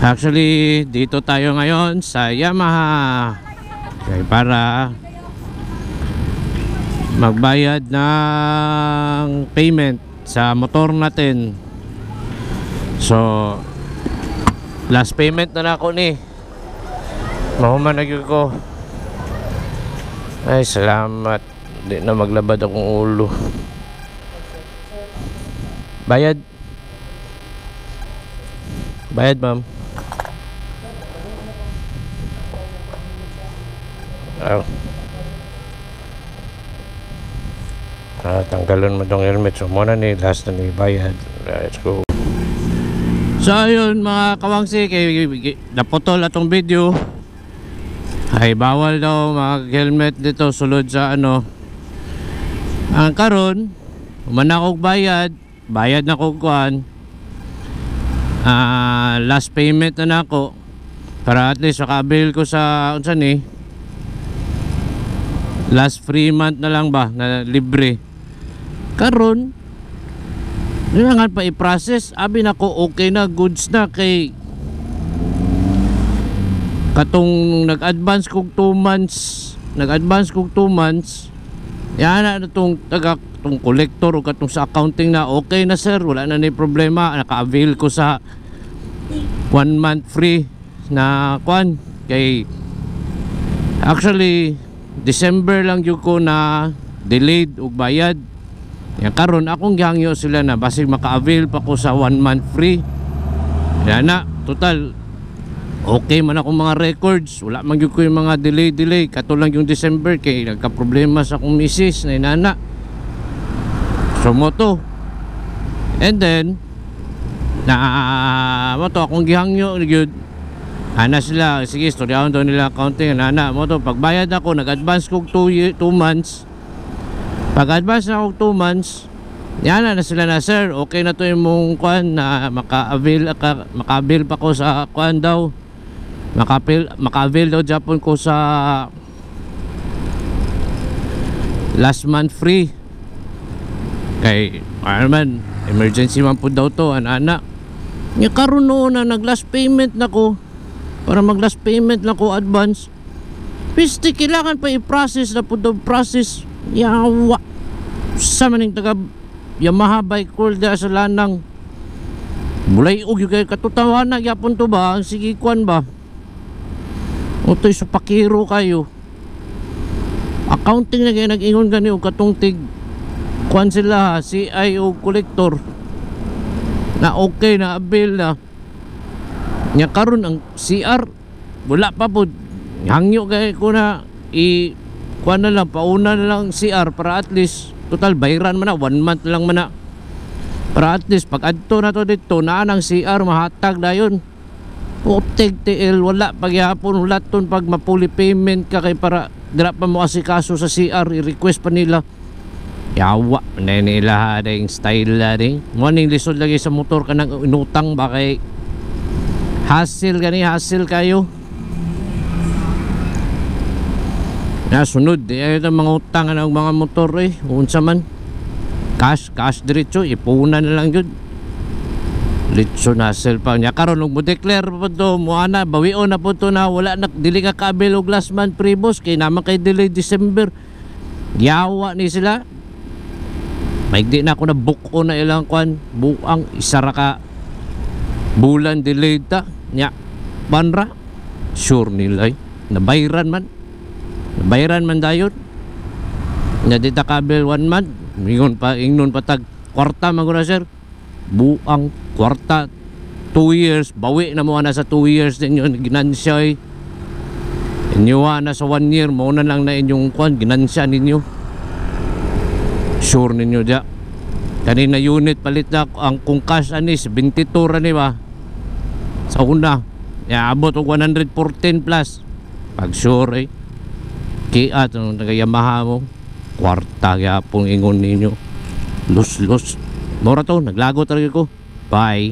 Actually, dito tayo ngayon sa Yamaha. Okay, para magbayad ng payment sa motor natin. So, last payment na ako ni. Mahuman na ko. Ay, salamat. Di na maglabad akong ulo. Bayad. Bayad, ma'am. Tanggalon mo tong helmet. So muna ni last na ni bayad. Let's go. So ayun mga kawangsi, kay naputol atong video. Ay bawal daw mag helmet dito sulod sa ano. Ang karon umana kog bayad na kog kuan. Last payment na nako para at least maka-avail ko sa unsa ni last free month na lang ba na libre. Karon kailangan pa i-process. Abi nako okay na, goods na, kay katong nag-advance kog 2 months yan na itong taga itong collector o katong sa accounting na okay na sir, wala na ni problema, naka-avail ko sa 1 month free na kwan. Kay actually December lang yun ko na delayed og bayad. Yan karon akong gihangyo sila na basig maka-avail pa ko sa 1 month free. Yan na, total okay man akong mga records, wala man yun ko yung mga delay katulang yung December kay nagka-problema sa akong misis na inana. So mo to. And then mo to akong gihangyo gyud. Ana sila, sige, storyahon daw nila accounting. Ana mo to, pagbayad ako, nag-advance kog 2 months. Pag-advance na ako 2 months, yan na sila na, sir, okay na to yung mong kwan na maka-avail pa ko sa kwan daw. Maka-avail daw Japon ko sa last month free. Kay, ano man, emergency man po daw to, ana. Nga karon noon na nag-last payment na ko, para mag-last payment na ko advance. Pisti, kailangan pa i-process na po daw, process. Yawa sa maning taga Yamaha bike holder sa lanang bulay og yung kay katutawanan yapon to ba, sige kwan ba utoy sa pakiro kayo accounting na kayo nag-ingon gani o katong tig kwan sila CI o collector na okay na avail na nya karon ang CR wala pa po, hangyo kay ko na kuan na lang, pauna na lang CR para at least total bayran man na 1 month lang man na para at least pag adto na to dito na ang CR mahatag dayon putig TL wala pagyapon wala ton pag mapuli payment ka kay para dira pa mo asikaso sa CR i-request pa nila yawa na nila ding style la ding morning lisod lagi sa motor ka nang inutang ba kay hassle kayo na sunod ito mga utang ng mga motor unsa man cash diretso ipuna na lang yun litso na pa niya karon og mo declare po to mo ana bawion na po to na wala na dili ka kabil og last month pre-boss kay naman kay delay December yawa ni sila maigdi na ako na book o na ilang kwan buang isara ka bulan delayed ta nya banra sure nila nabayran man dayon nya dita kabil 1 month ingnon pa tag kwarta maguna sir buang kwarta 2 years bawi na mo na sa 2 years din yun ginansya inyo na sa 1 year mo na lang na inyong kwan ginansya ninyo sure ninyo dia kanina unit palit na ang kung cash anis 22 rani ba sa una ya abot og 114 plus pag sure kiat ng taga Yamaha mo kwarta kaya pong ingon ninyo los mora to naglago talaga ko bye.